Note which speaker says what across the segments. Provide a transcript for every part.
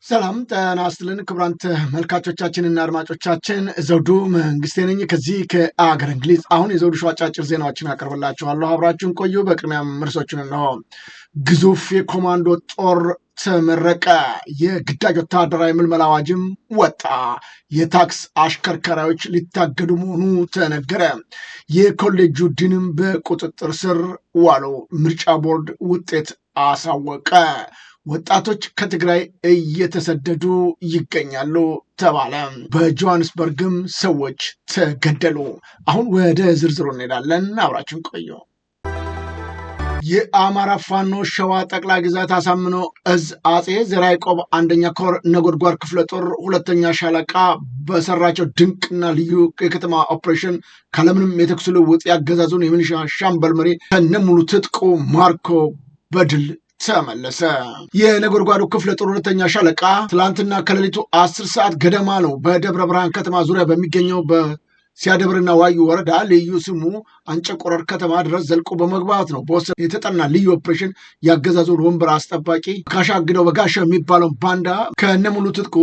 Speaker 1: ሰላም ጤና ይስጥልን ክቡራን ተመልካቾቻችንና አድማጮቻችን ዘውዱ መንግስቴ ነኝ ከዚህ ከአገር እንግሊዝ። አሁን የዘውዱ ሾው አጫጭር ዜናዎችን አቀርብላችኋለሁ። አብራችሁን ቆዩ። በቅድሚያም ርዕሶቹን ነው። ግዙፍ የኮማንዶ ጦር ተመረቀ። የግዳጅ ወታደራዊ ምልመላ አዋጅም ወጣ። የታክስ አሽከርካሪዎች ሊታገዱ መሆኑ ተነገረ። የኮሌጁ ዲንም በቁጥጥር ስር ዋሉ። ምርጫ ቦርድ ውጤት አሳወቀ። ወጣቶች ከትግራይ እየተሰደዱ ይገኛሉ ተባለ። በጆሃንስበርግም ሰዎች ተገደሉ። አሁን ወደ ዝርዝሩ እንሄዳለን። አብራችን ቆዩ። የአማራ ፋኖ ሸዋ ጠቅላይ ግዛት አሳምነው እዝ አጼ ዘርዓ ያዕቆብ አንደኛ ኮር ነጎድጓድ ክፍለ ጦር ሁለተኛ ሻለቃ በሰራቸው ድንቅና ልዩ የከተማ ኦፕሬሽን ካለምንም የተኩስ ልውውጥ ያገዛዙን የሚሊሻ ሻምበል መሪ ከነሙሉ ትጥቁ ማርኮ በድል ተመለሰ። የነጎድጓዱ ክፍለ ጦር ሁለተኛ ሻለቃ ትላንትና ከሌሊቱ 10 ሰዓት ገደማ ነው በደብረ ብርሃን ከተማ ዙሪያ በሚገኘው በሲያደብርና ዋዩ ወረዳ ልዩ ስሙ አንጨቆረር ከተማ ድረስ ዘልቆ በመግባት ነው በወሰነ የተጠና ልዩ ኦፕሬሽን ያገዛዙን ወንበር አስጠባቂ መካሻ አግደው በጋሻው የሚባለው ባንዳ ከነሙሉ ትጥቁ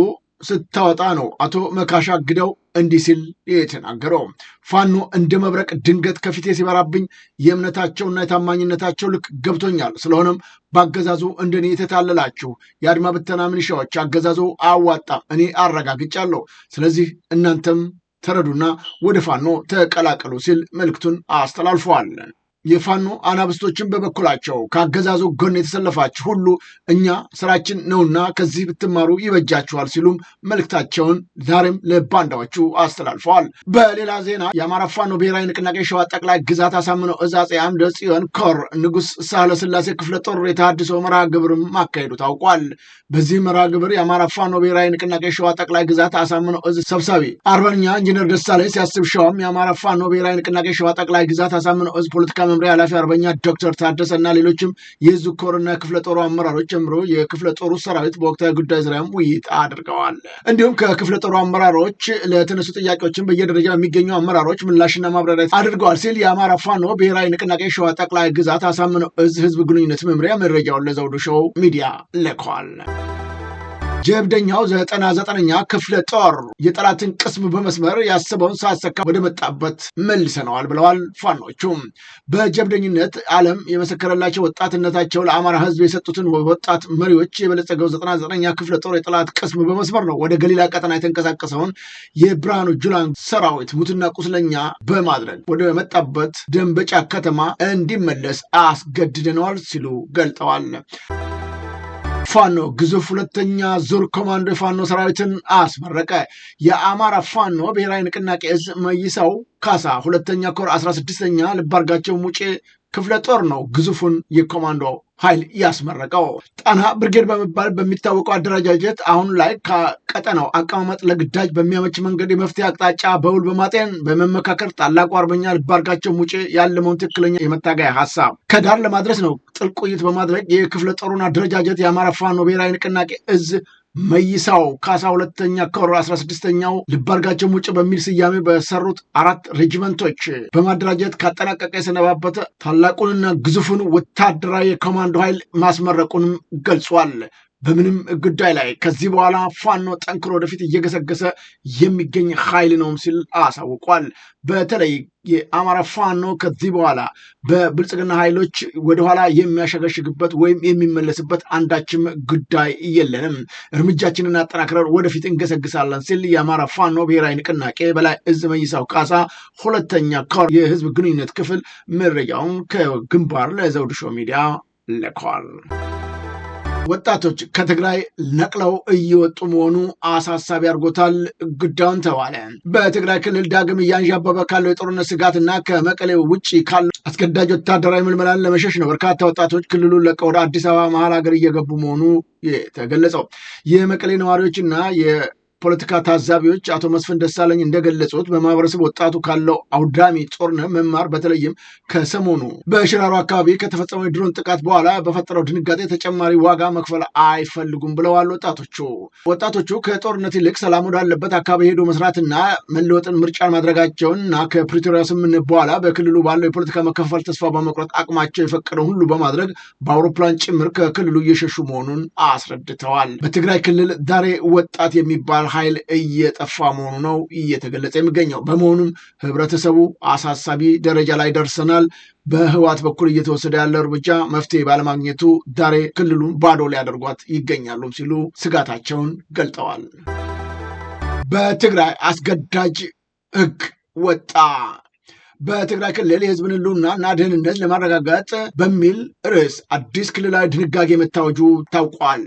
Speaker 1: ስታወጣ ነው አቶ መካሻ አግደው እንዲህ ሲል የተናገረው። ፋኖ እንደ መብረቅ ድንገት ከፊቴ ሲበራብኝ የእምነታቸውና የታማኝነታቸው ልክ ገብቶኛል። ስለሆነም በአገዛዙ እንደኔ የተታለላችሁ የአድማ ብተና ሚሊሻዎች አገዛዙ አዋጣም እኔ አረጋግጫለሁ። ስለዚህ እናንተም ተረዱና ወደ ፋኖ ተቀላቀሉ ሲል መልእክቱን አስተላልፈዋል። የፋኖ አናብስቶችን በበኩላቸው ከአገዛዙ ጎን የተሰለፋችሁ ሁሉ እኛ ስራችን ነውና ከዚህ ብትማሩ ይበጃችኋል ሲሉም መልእክታቸውን ዛሬም ለባንዳዎቹ አስተላልፈዋል። በሌላ ዜና የአማራ ፋኖ ብሔራዊ ንቅናቄ ሸዋ ጠቅላይ ግዛት አሳምነው እዝ አፄ አምደ ጽዮን ኮር ንጉሥ ሳህለ ስላሴ ክፍለ ጦር የተሃድሶ መርሃ ግብርም ማካሄዱ ታውቋል። በዚህ መርሃ ግብር የአማራ ፋኖ ብሔራዊ ንቅናቄ ሸዋ ጠቅላይ ግዛት አሳምነው እዝ ሰብሳቢ አርበኛ ኢንጂነር ደሳለኝ ሲያስብ ሸዋም የአማራ ፋኖ ብሔራዊ ንቅናቄ ሸዋ ጠቅላይ ግዛት አሳምነው እዝ ፖለቲካ መምሪያ ኃላፊ አርበኛ ዶክተር ታደሰ እና ሌሎችም የዙ ኮርና ክፍለ ጦሩ አመራሮች ጨምሮ የክፍለ ጦሩ ሰራዊት በወቅታዊ ጉዳይ ዙሪያም ውይይት አድርገዋል። እንዲሁም ከክፍለ ጦሩ አመራሮች ለተነሱ ጥያቄዎችን በየደረጃው የሚገኙ አመራሮች ምላሽና ማብራሪያ አድርገዋል ሲል የአማራ ፋኖ ብሔራዊ ንቅናቄ ሸዋ ጠቅላይ ግዛት አሳምነው እዝ ህዝብ ግንኙነት መምሪያ መረጃውን ለዘውዱ ሾው ሚዲያ ልኳል። ጀብደኛው 99ኛ ክፍለ ጦር የጠላትን ቅስም በመስመር ያሰበውን ሳያሳካ ወደ መጣበት መልሰነዋል ብለዋል። ፋኖቹም በጀብደኝነት ዓለም የመሰከረላቸው ወጣትነታቸው ለአማራ ህዝብ የሰጡትን ወጣት መሪዎች የበለጸገው 99ኛ ክፍለ ጦር የጠላት ቅስም በመስመር ነው ወደ ገሊላ ቀጠና የተንቀሳቀሰውን የብርሃኑ ጁላን ሰራዊት ሙትና ቁስለኛ በማድረግ ወደ መጣበት ደንበጫ ከተማ እንዲመለስ አስገድደነዋል ሲሉ ገልጠዋል። ፋኖ ግዙፍ ሁለተኛ ዙር ኮማንዶ የፋኖ ሰራዊትን አስመረቀ። የአማራ ፋኖ ብሔራዊ ንቅናቄ እዝ መይሳው ካሳ ሁለተኛ ኮር 16ኛ ልባርጋቸው ሙጬ ክፍለ ጦር ነው ግዙፉን የኮማንዶ ኃይል ያስመረቀው። ጣና ብርጌድ በመባል በሚታወቀው አደረጃጀት አሁን ላይ ከቀጠናው አቀማመጥ ለግዳጅ በሚያመች መንገድ የመፍትሄ አቅጣጫ በውል በማጤን በመመካከር ታላቁ አርበኛ ልባርጋቸው ሙጬ ያለመውን ትክክለኛ የመታገያ ሀሳብ ከዳር ለማድረስ ነው ጥልቅ ውይይት በማድረግ የክፍለ ጦሩን አደረጃጀት የአማራ ፋኖ ብሔራዊ ንቅናቄ እዝ መይሳው ካሳ ሁለተኛ ኮር 16ኛው ልባርጋቸው ሙጬ በሚል ስያሜ በሰሩት 4 ሬጅመንቶች በማደራጀት ካጠናቀቀ የሰነባበተ ታላቁንና ግዙፉን ወታደራዊ የኮማንዶ ኃይል ማስመረቁንም ገልጿል። በምንም ጉዳይ ላይ ከዚህ በኋላ ፋኖ ጠንክሮ ወደፊት እየገሰገሰ የሚገኝ ኃይል ነው ሲል አሳውቋል። በተለይ የአማራ ፋኖ ከዚህ በኋላ በብልጽግና ኃይሎች ወደኋላ የሚያሸገሽግበት ወይም የሚመለስበት አንዳችም ጉዳይ የለንም፣ እርምጃችንን አጠናክረን ወደፊት እንገሰግሳለን ሲል የአማራ ፋኖ ብሔራዊ ንቅናቄ በላይ እዝ መይሳው ካሳ ሁለተኛ ኮር የህዝብ ግንኙነት ክፍል መረጃውን ከግንባር ለዘውዱ ሾው ሚዲያ ልኳል። ወጣቶች ከትግራይ ነቅለው እየወጡ መሆኑ አሳሳቢ አድርጎታል ጉዳዩን ተባለ። በትግራይ ክልል ዳግም እያንዣበበ ካለው የጦርነት ስጋትና ከመቀሌው ውጭ ካሉ አስገዳጅ ወታደራዊ ምልመላን ለመሸሽ ነው በርካታ ወጣቶች ክልሉን ለቀው ወደ አዲስ አበባ መሀል ሀገር እየገቡ መሆኑ የተገለጸው። የመቀሌ ነዋሪዎችና ፖለቲካ ታዛቢዎች አቶ መስፍን ደሳለኝ እንደገለጹት በማህበረሰብ ወጣቱ ካለው አውዳሚ ጦርነት መማር በተለይም ከሰሞኑ በሽራሮ አካባቢ ከተፈጸመው የድሮን ጥቃት በኋላ በፈጠረው ድንጋጤ ተጨማሪ ዋጋ መክፈል አይፈልጉም ብለዋል። ወጣቶቹ ከጦርነት ይልቅ ሰላም ወዳለበት አካባቢ ሄዶ መስራትና መለወጥን ምርጫን ማድረጋቸውንና ከፕሪቶሪያ ስምምነት በኋላ በክልሉ ባለው የፖለቲካ መከፋፈል ተስፋ በመቁረጥ አቅማቸው የፈቀደው ሁሉ በማድረግ በአውሮፕላን ጭምር ከክልሉ እየሸሹ መሆኑን አስረድተዋል። በትግራይ ክልል ዛሬ ወጣት የሚባል ኃይል እየጠፋ መሆኑ ነው እየተገለጸ የሚገኘው። በመሆኑም ህብረተሰቡ አሳሳቢ ደረጃ ላይ ደርሰናል፣ በህወሓት በኩል እየተወሰደ ያለ እርምጃ መፍትሄ ባለማግኘቱ ዛሬ ክልሉን ባዶ ሊያደርጓት ይገኛሉ ሲሉ ስጋታቸውን ገልጠዋል። በትግራይ አስገዳጅ ህግ ወጣ። በትግራይ ክልል የህዝብን ህልውና እና ደህንነት ለማረጋገጥ በሚል ርዕስ አዲስ ክልላዊ ድንጋጌ መታወጁ ታውቋል።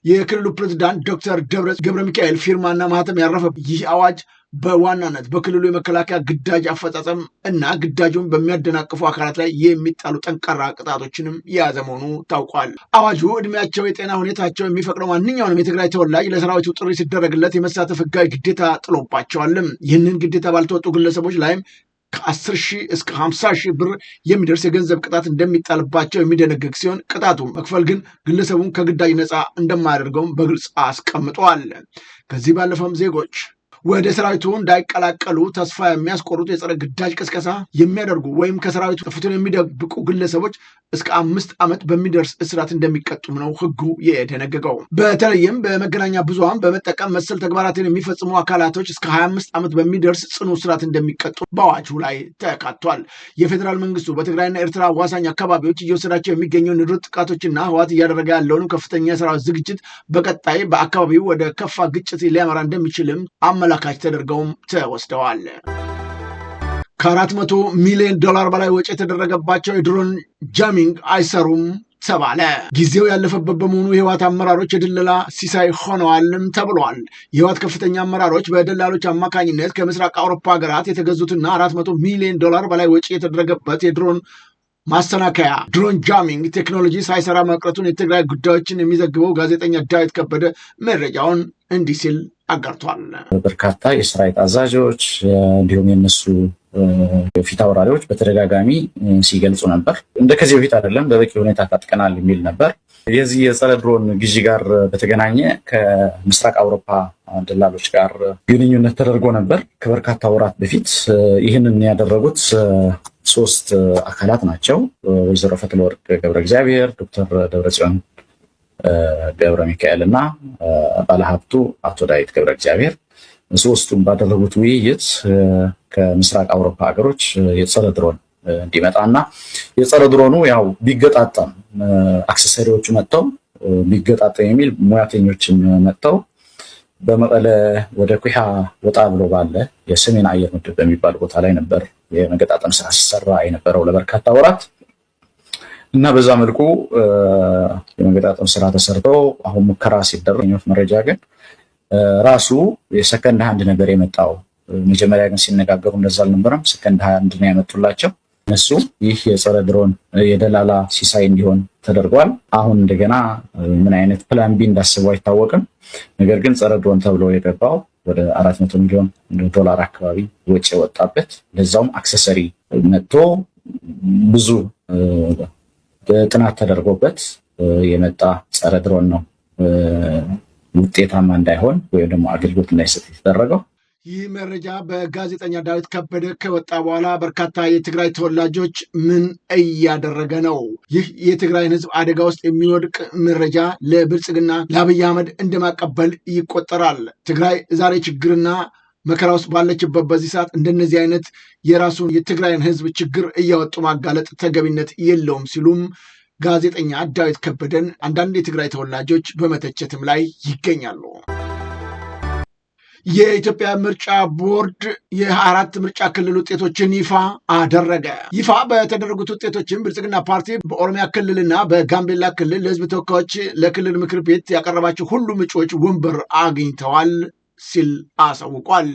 Speaker 1: የክልሉ ፕሬዝዳንት ዶክተር ደብረጽዮን ገብረ ሚካኤል ፊርማና ማህተም ያረፈ ይህ አዋጅ በዋናነት በክልሉ የመከላከያ ግዳጅ አፈጻጸም እና ግዳጁን በሚያደናቅፉ አካላት ላይ የሚጣሉ ጠንካራ ቅጣቶችንም የያዘ መሆኑ ታውቋል። አዋጁ እድሜያቸው፣ የጤና ሁኔታቸው የሚፈቅደው ማንኛውንም የትግራይ ተወላጅ ለሰራዊቱ ጥሪ ሲደረግለት የመሳተፍ ህጋዊ ግዴታ ጥሎባቸዋልም። ይህንን ግዴታ ባልተወጡ ግለሰቦች ላይም ከ10 ሺህ እስከ 50 ሺህ ብር የሚደርስ የገንዘብ ቅጣት እንደሚጣልባቸው የሚደነግግ ሲሆን ቅጣቱ መክፈል ግን ግለሰቡን ከግዳጅ ነፃ እንደማያደርገውም በግልጽ አስቀምጠዋል። ከዚህ ባለፈም ዜጎች ወደ ሰራዊቱ እንዳይቀላቀሉ ተስፋ የሚያስቆርጡ የጸረ ግዳጅ ቅስቀሳ የሚያደርጉ ወይም ከሰራዊቱ ጥፉትን የሚደብቁ ግለሰቦች እስከ 5 ዓመት በሚደርስ እስራት እንደሚቀጡም ነው ህጉ የደነገገው። በተለይም በመገናኛ ብዙሃን በመጠቀም መሰል ተግባራትን የሚፈጽሙ አካላቶች እስከ 25 ዓመት በሚደርስ ጽኑ እስራት እንደሚቀጡ በአዋጁ ላይ ተካቷል። የፌዴራል መንግስቱ በትግራይና ኤርትራ አዋሳኝ አካባቢዎች እየወሰዳቸው የሚገኘው ንድር ጥቃቶችና ህወሓት እያደረገ ያለውን ከፍተኛ የሰራዊት ዝግጅት በቀጣይ በአካባቢው ወደ ከፋ ግጭት ሊያመራ እንደሚችልም አመላካች ተደርገውም ተወስደዋል። ከ400 ሚሊዮን ዶላር በላይ ወጪ የተደረገባቸው የድሮን ጃሚንግ አይሰሩም ተባለ። ጊዜው ያለፈበት በመሆኑ የህወሓት አመራሮች የድለላ ሲሳይ ሆነዋልም ተብሏል። የህወሓት ከፍተኛ አመራሮች በደላሎች አማካኝነት ከምስራቅ አውሮፓ ሀገራት የተገዙትና 400 ሚሊዮን ዶላር በላይ ወጪ የተደረገበት የድሮን ማሰናከያ ድሮን ጃሚንግ ቴክኖሎጂ ሳይሰራ መቅረቱን የትግራይ ጉዳዮችን የሚዘግበው ጋዜጠኛ ዳዊት ከበደ መረጃውን እንዲህ ሲል አጋርቷል።
Speaker 2: በርካታ የሰራዊት አዛዦች እንዲሁም የነሱ ፊት አውራሪዎች በተደጋጋሚ ሲገልጹ ነበር። እንደ ከዚህ በፊት አይደለም፣ በበቂ ሁኔታ ታጥቀናል የሚል ነበር። የዚህ የጸረ ድሮን ግዢ ጋር በተገናኘ ከምስራቅ አውሮፓ ደላሎች ጋር ግንኙነት ተደርጎ ነበር ከበርካታ ወራት በፊት። ይህንን ያደረጉት 3 አካላት ናቸው። ወይዘሮ ፈትለወርቅ ገብረ እግዚአብሔር፣ ዶክተር ደብረጽዮን ገብረ ሚካኤል እና ባለሀብቱ አቶ ዳዊት ገብረ እግዚአብሔር ሶስቱም ባደረጉት ውይይት ከምስራቅ አውሮፓ ሀገሮች የጸረ ድሮን እንዲመጣና የጸረ ድሮኑ ያው ቢገጣጠም አክሰሰሪዎቹ መጥተው ቢገጣጠም የሚል ሙያተኞችን መጥተው በመቀለ ወደ ኩሓ ወጣ ብሎ ባለ የሰሜን አየር ምድብ በሚባል ቦታ ላይ ነበር የመገጣጠም ስራ ሲሰራ የነበረው ለበርካታ ወራት እና በዛ መልኩ የመገጣጠም ስራ ተሰርቶ አሁን ሙከራ ሲደረግ መረጃ ግን ራሱ የሰከንድ ሃንድ ነበር የመጣው። መጀመሪያ ግን ሲነጋገሩ እንደዛ አልነበረም። ሰከንድ ሃንድ ነው ያመጡላቸው እነሱ። ይህ የጸረ ድሮን የደላላ ሲሳይ እንዲሆን ተደርጓል። አሁን እንደገና ምን አይነት ፕላን ቢ እንዳስበው አይታወቅም። ነገር ግን ጸረ ድሮን ተብሎ የገባው ወደ 400 ሚሊዮን ዶላር አካባቢ ወጪ የወጣበት ለዛውም አክሰሰሪ መጥቶ ብዙ ጥናት ተደርጎበት የመጣ ጸረ ድሮን ነው ውጤታማ እንዳይሆን ወይም ደግሞ አገልግሎት እንዳይሰጥ የተደረገው።
Speaker 1: ይህ መረጃ በጋዜጠኛ ዳዊት ከበደ ከወጣ በኋላ በርካታ የትግራይ ተወላጆች ምን እያደረገ ነው? ይህ የትግራይን ሕዝብ አደጋ ውስጥ የሚወድቅ መረጃ ለብልጽግና ለአብይ አህመድ እንደማቀበል ይቆጠራል። ትግራይ ዛሬ ችግርና መከራ ውስጥ ባለችበት በዚህ ሰዓት እንደነዚህ አይነት የራሱን የትግራይን ሕዝብ ችግር እያወጡ ማጋለጥ ተገቢነት የለውም ሲሉም ጋዜጠኛ ዳዊት ከበደን አንዳንድ የትግራይ ተወላጆች በመተቸትም ላይ ይገኛሉ። የኢትዮጵያ ምርጫ ቦርድ የ4 ምርጫ ክልል ውጤቶችን ይፋ አደረገ። ይፋ በተደረጉት ውጤቶችን ብልጽግና ፓርቲ በኦሮሚያ ክልልና በጋምቤላ ክልል ለህዝብ ተወካዮች ለክልል ምክር ቤት ያቀረባቸው ሁሉም እጩዎች ወንበር አግኝተዋል ሲል አሳውቋል።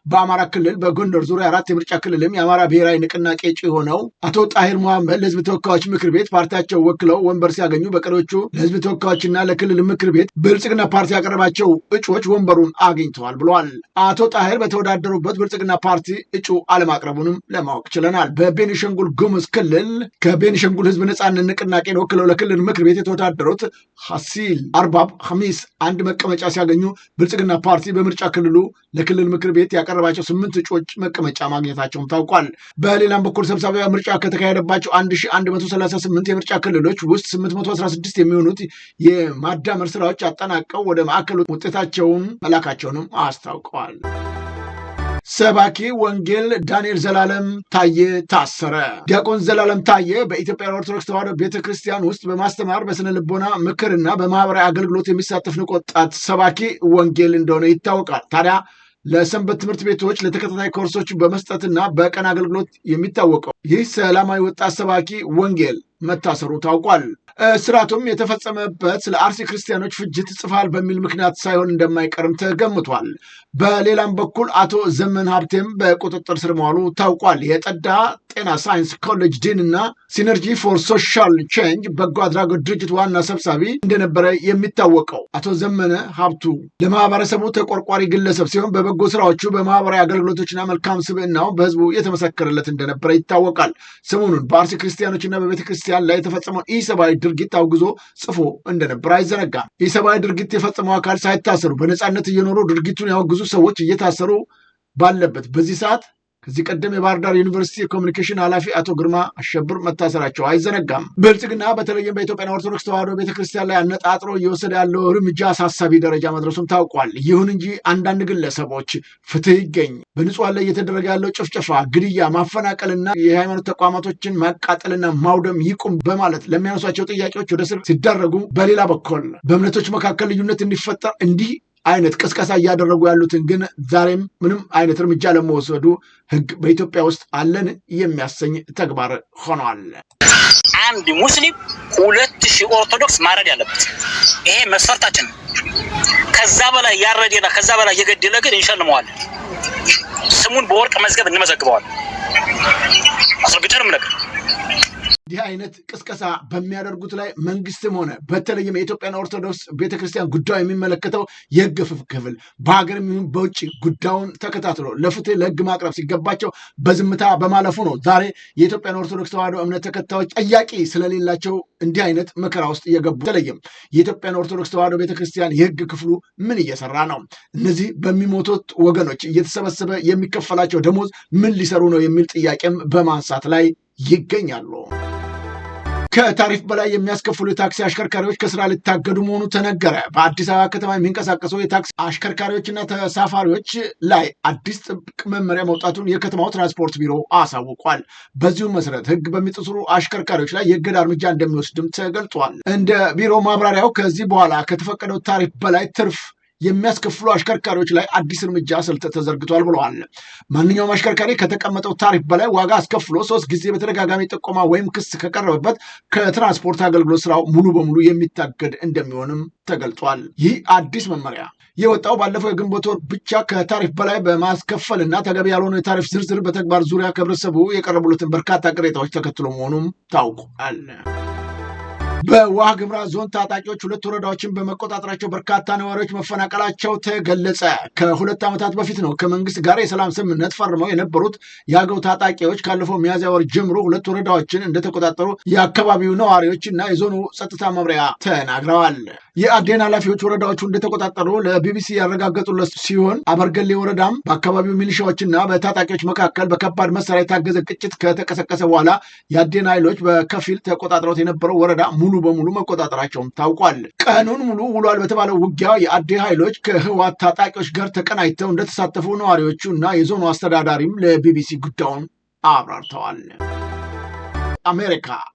Speaker 1: በአማራ ክልል በጎንደር ዙሪያ 4 የምርጫ ክልልም የአማራ ብሔራዊ ንቅናቄ እጩ የሆነው አቶ ጣሂር መሐመድ ለህዝብ ተወካዮች ምክር ቤት ፓርቲያቸው ወክለው ወንበር ሲያገኙ፣ በቀሪዎቹ ለህዝብ ተወካዮችና ለክልል ምክር ቤት ብልጽግና ፓርቲ ያቀረባቸው እጩዎች ወንበሩን አግኝተዋል ብለዋል። አቶ ጣሂር በተወዳደሩበት ብልጽግና ፓርቲ እጩ አለማቅረቡንም ለማወቅ ችለናል። በቤኒሻንጉል ጉሙዝ ክልል ከቤኒሻንጉል ህዝብ ነጻነት ንቅናቄን ወክለው ለክልል ምክር ቤት የተወዳደሩት ሐሲል አርባብ ሐሚስ አንድ መቀመጫ ሲያገኙ ብልጽግና ፓርቲ በምርጫ ክልሉ ለክልል ምክር ቤት ያቀረባቸው 8 እጩዎች መቀመጫ ማግኘታቸውን ታውቋል። በሌላም በኩል ሰብሳቢያ ምርጫ ከተካሄደባቸው 1138 የምርጫ ክልሎች ውስጥ 816 የሚሆኑት የማዳመር ስራዎች አጠናቀው ወደ ማዕከሉ ውጤታቸውን መላካቸውንም አስታውቀዋል። ሰባኪ ወንጌል ዳንኤል ዘላለም ታዬ ታሰረ። ዲያቆን ዘላለም ታዬ በኢትዮጵያ ኦርቶዶክስ ተዋሕዶ ቤተክርስቲያን ውስጥ በማስተማር በስነ ልቦና ምክርና በማህበራዊ አገልግሎት የሚሳተፍ ንቁ ወጣት ሰባኪ ወንጌል እንደሆነ ይታወቃል። ታዲያ ለሰንበት ትምህርት ቤቶች ለተከታታይ ኮርሶች በመስጠትና በቀን አገልግሎት የሚታወቀው ይህ ሰላማዊ ወጣት ሰባኪ ወንጌል መታሰሩ ታውቋል። እስራቱም የተፈጸመበት ስለ አርሲ ክርስቲያኖች ፍጅት ጽፏል በሚል ምክንያት ሳይሆን እንደማይቀርም ተገምቷል። በሌላም በኩል አቶ ዘመን ሀብቴም በቁጥጥር ስር መዋሉ ታውቋል። የጠዳ ጤና ሳይንስ ኮሌጅ ዲን እና ሲነርጂ ፎር ሶሻል ቼንጅ በጎ አድራጎት ድርጅት ዋና ሰብሳቢ እንደነበረ የሚታወቀው አቶ ዘመነ ሀብቱ ለማህበረሰቡ ተቆርቋሪ ግለሰብ ሲሆን በበጎ ስራዎቹ በማህበራዊ አገልግሎቶችና መልካም ስብዕናው በህዝቡ የተመሰከረለት እንደነበረ ይታወቃል። ሰሞኑን በአርሲ ክርስቲያኖችና በቤተ ክርስቲያን ላይ የተፈጸመው ኢሰብአዊ ድርጊት አውግዞ ጽፎ እንደነበር አይዘነጋም። ኢሰብአዊ ድርጊት የፈጸመው አካል ሳይታሰሩ በነፃነት እየኖሩ ድርጊቱን ያወግዙ ሰዎች እየታሰሩ ባለበት በዚህ ሰዓት ከዚህ ቀደም የባህር ዳር ዩኒቨርሲቲ የኮሚኒኬሽን ኃላፊ አቶ ግርማ አሸብር መታሰራቸው አይዘነጋም። ብልጽግና በተለይም በኢትዮጵያ ኦርቶዶክስ ተዋሕዶ ቤተክርስቲያን ላይ አነጣጥሮ እየወሰደ ያለው እርምጃ አሳሳቢ ደረጃ መድረሱም ታውቋል። ይሁን እንጂ አንዳንድ ግለሰቦች ፍትህ ይገኝ፣ በንጹሐን ላይ እየተደረገ ያለው ጭፍጨፋ፣ ግድያ፣ ማፈናቀልና የሃይማኖት ተቋማቶችን ማቃጠልና ማውደም ይቁም በማለት ለሚያነሷቸው ጥያቄዎች ወደ ስር ሲዳረጉ፣ በሌላ በኩል በእምነቶች መካከል ልዩነት እንዲፈጠር እንዲህ አይነት ቅስቀሳ እያደረጉ ያሉትን ግን ዛሬም ምንም አይነት እርምጃ ለመወሰዱ ህግ በኢትዮጵያ ውስጥ አለን የሚያሰኝ ተግባር ሆኗል።
Speaker 3: አንድ ሙስሊም 2000 ኦርቶዶክስ ማረድ ያለበት ይሄ መስፈርታችን። ከዛ በላይ ያረደና ከዛ በላይ የገደለ ግን እንሸልመዋለን። ስሙን በወርቅ መዝገብ እንመዘግበዋለን። አስረግጠንም ነገር
Speaker 1: እንዲህ አይነት ቅስቀሳ በሚያደርጉት ላይ መንግስትም ሆነ በተለይም የኢትዮጵያን ኦርቶዶክስ ቤተክርስቲያን ጉዳዩ የሚመለከተው የህግ ክፍል በሀገርም ይሁን በውጭ ጉዳዩን ተከታትሎ ለፍትህ ለህግ ማቅረብ ሲገባቸው በዝምታ በማለፉ ነው ዛሬ የኢትዮጵያን ኦርቶዶክስ ተዋሕዶ እምነት ተከታዮች ጠያቂ ስለሌላቸው እንዲህ አይነት መከራ ውስጥ እየገቡ። በተለይም የኢትዮጵያን ኦርቶዶክስ ተዋሕዶ ቤተክርስቲያን የህግ ክፍሉ ምን እየሰራ ነው? እነዚህ በሚሞቱት ወገኖች እየተሰበሰበ የሚከፈላቸው ደሞዝ ምን ሊሰሩ ነው የሚል ጥያቄም በማንሳት ላይ ይገኛሉ። ከታሪፍ በላይ የሚያስከፍሉ የታክሲ አሽከርካሪዎች ከስራ ሊታገዱ መሆኑ ተነገረ። በአዲስ አበባ ከተማ የሚንቀሳቀሱ የታክሲ አሽከርካሪዎችና ተሳፋሪዎች ላይ አዲስ ጥብቅ መመሪያ መውጣቱን የከተማው ትራንስፖርት ቢሮ አሳውቋል። በዚሁ መሰረት ህግ በሚጥሱ አሽከርካሪዎች ላይ የእገዳ እርምጃ እንደሚወስድም ተገልጿል። እንደ ቢሮ ማብራሪያው ከዚህ በኋላ ከተፈቀደው ታሪፍ በላይ ትርፍ የሚያስከፍሉ አሽከርካሪዎች ላይ አዲስ እርምጃ ስልት ተዘርግቷል ብለዋል። ማንኛውም አሽከርካሪ ከተቀመጠው ታሪፍ በላይ ዋጋ አስከፍሎ 3 ጊዜ በተደጋጋሚ ጥቆማ ወይም ክስ ከቀረበበት ከትራንስፖርት አገልግሎት ስራው ሙሉ በሙሉ የሚታገድ እንደሚሆንም ተገልጿል። ይህ አዲስ መመሪያ የወጣው ባለፈው የግንቦት ወር ብቻ ከታሪፍ በላይ በማስከፈል እና ተገቢ ያልሆነ የታሪፍ ዝርዝር በተግባር ዙሪያ ከህብረተሰቡ የቀረቡለትን በርካታ ቅሬታዎች ተከትሎ መሆኑም ታውቋል። በዋግ ኽምራ ዞን ታጣቂዎች 2 ወረዳዎችን በመቆጣጠራቸው በርካታ ነዋሪዎች መፈናቀላቸው ተገለጸ። ከ2 ዓመታት በፊት ነው ከመንግስት ጋር የሰላም ስምምነት ፈርመው የነበሩት የአገው ታጣቂዎች ካለፈው ሚያዝያ ወር ጀምሮ 2 ወረዳዎችን እንደተቆጣጠሩ የአካባቢው ነዋሪዎች እና የዞኑ ጸጥታ መምሪያ ተናግረዋል። የአዴን ኃላፊዎች ወረዳዎቹ እንደተቆጣጠሩ ለቢቢሲ ያረጋገጡለት ሲሆን አበርገሌ ወረዳም በአካባቢው ሚሊሻዎችና በታጣቂዎች መካከል በከባድ መሳሪያ የታገዘ ግጭት ከተቀሰቀሰ በኋላ የአዴን ኃይሎች በከፊል ተቆጣጥረውት የነበረው ወረዳ ሙሉ በሙሉ መቆጣጠራቸውም ታውቋል። ቀኑን ሙሉ ውሏል በተባለው ውጊያ የአዴ ኃይሎች ከህወሓት ታጣቂዎች ጋር ተቀናጅተው እንደተሳተፉ ነዋሪዎቹ እና የዞኑ አስተዳዳሪም ለቢቢሲ ጉዳዩን አብራርተዋል።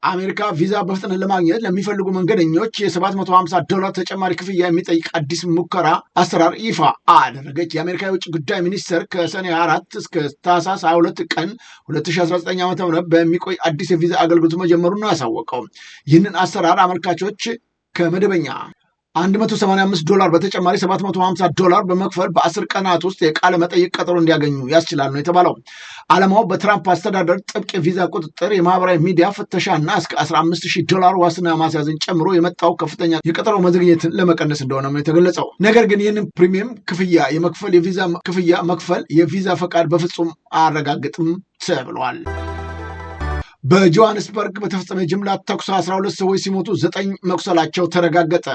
Speaker 1: አሜሪካ ቪዛ በፍጥነት ለማግኘት ለሚፈልጉ መንገደኞች $750 ተጨማሪ ክፍያ የሚጠይቅ አዲስ ሙከራ አሰራር ይፋ አደረገች። የአሜሪካ የውጭ ጉዳይ ሚኒስቴር ከሰኔ 4 እስከ ታህሳስ 22 ቀን 2019 ዓ.ም በሚቆይ አዲስ የቪዛ አገልግሎት መጀመሩን ነው ያሳወቀው። ይህንን አሰራር አመልካቾች ከመደበኛ $185 በተጨማሪ $750 በመክፈል በ10 ቀናት ውስጥ የቃለ መጠይቅ ቀጠሮ እንዲያገኙ ያስችላል ነው የተባለው። ዓላማው በትራምፕ አስተዳደር ጥብቅ የቪዛ ቁጥጥር፣ የማህበራዊ ሚዲያ ፍተሻ እና እስከ $15,000 ዋስትና ማስያዝን ጨምሮ የመጣው ከፍተኛ የቀጠሮ መዘግየትን ለመቀነስ እንደሆነ ነው የተገለጸው። ነገር ግን ይህንን ፕሪሚየም ክፍያ የቪዛ ክፍያ መክፈል የቪዛ ፈቃድ በፍጹም አያረጋግጥም ተብሏል። በጆሃንስበርግ በተፈጸመ የጅምላ ተኩስ 12 ሰዎች ሲሞቱ 9 መቁሰላቸው ተረጋገጠ።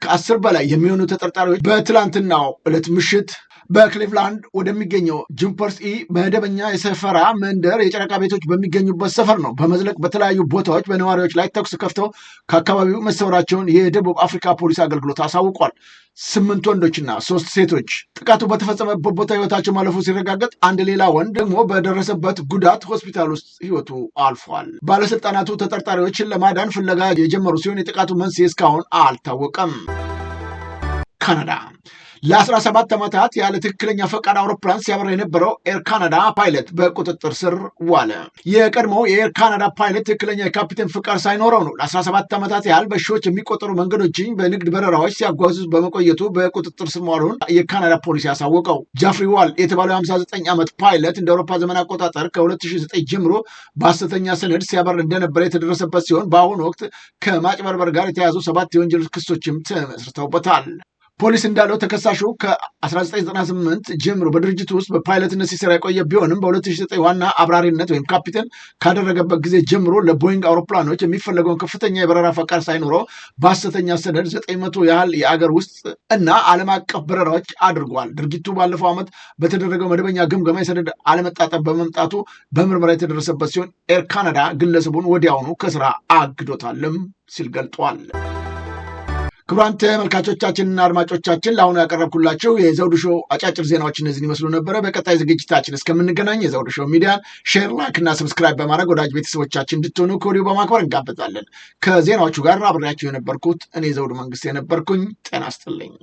Speaker 1: ከ10 በላይ የሚሆኑ ተጠርጣሪዎች በትላንትናው ዕለት ምሽት በክሊቭላንድ ወደሚገኘው ጁምፐርስ መደበኛ የሰፈራ መንደር የጨረቃ ቤቶች በሚገኙበት ሰፈር ነው በመዝለቅ በተለያዩ ቦታዎች በነዋሪዎች ላይ ተኩስ ከፍተው ከአካባቢው መሰወራቸውን የደቡብ አፍሪካ ፖሊስ አገልግሎት አሳውቋል። 8 ወንዶችና 3 ሴቶች ጥቃቱ በተፈጸመበት ቦታ ህይወታቸው ማለፉ ሲረጋገጥ፣ አንድ ሌላ ወንድ ደግሞ በደረሰበት ጉዳት ሆስፒታል ውስጥ ህይወቱ አልፏል። ባለስልጣናቱ ተጠርጣሪዎችን ለማዳን ፍለጋ የጀመሩ ሲሆን የጥቃቱ መንስኤ እስካሁን አልታወቀም። ካናዳ ለ17 ዓመታት ያለ ትክክለኛ ፈቃድ አውሮፕላን ሲያበራ የነበረው ኤር ካናዳ ፓይለት በቁጥጥር ስር ዋለ። የቀድሞው የኤር ካናዳ ፓይለት ትክክለኛ የካፒቴን ፍቃድ ሳይኖረው ነው ለ17 ዓመታት ያህል በሺዎች የሚቆጠሩ መንገዶችን በንግድ በረራዎች ሲያጓዙ በመቆየቱ በቁጥጥር ስር መዋሉን የካናዳ ፖሊስ ያሳወቀው። ጃፍሪ ዋል የተባለው 59 ዓመት ፓይለት እንደ አውሮፓ ዘመን አቆጣጠር ከ2009 ጀምሮ በሐሰተኛ ሰነድ ሲያበር እንደነበረ የተደረሰበት ሲሆን በአሁኑ ወቅት ከማጭበርበር ጋር የተያዙ 7 የወንጀል ክሶችም ተመስርተውበታል። ፖሊስ እንዳለው ተከሳሹ ከ1998 ጀምሮ በድርጅቱ ውስጥ በፓይለትነት ሲሰራ የቆየ ቢሆንም በ2009 ዋና አብራሪነት ወይም ካፒቴን ካደረገበት ጊዜ ጀምሮ ለቦይንግ አውሮፕላኖች የሚፈለገውን ከፍተኛ የበረራ ፈቃድ ሳይኖረው በሐሰተኛ ሰነድ 900 ያህል የአገር ውስጥ እና ዓለም አቀፍ በረራዎች አድርጓል። ድርጊቱ ባለፈው ዓመት በተደረገው መደበኛ ግምገማ የሰነድ አለመጣጠም በመምጣቱ በምርመራ የተደረሰበት ሲሆን ኤር ካናዳ ግለሰቡን ወዲያውኑ ከስራ አግዶታልም ሲል ገልጧል። ክቡራን ተመልካቾቻችንና አድማጮቻችን ለአሁኑ ያቀረብኩላችሁ የዘውዱ ሾው አጫጭር ዜናዎች እነዚህን ይመስሉ ነበረ። በቀጣይ ዝግጅታችን እስከምንገናኝ የዘውዱ ሾው ሚዲያን ሼር፣ ላይክ እና ሰብስክራይብ በማድረግ ወዳጅ ቤተሰቦቻችን እንድትሆኑ ከወዲሁ በማክበር እንጋበዛለን። ከዜናዎቹ ጋር አብሬያችሁ የነበርኩት እኔ ዘውዱ መንግስት የነበርኩኝ። ጤና ይስጥልኝ።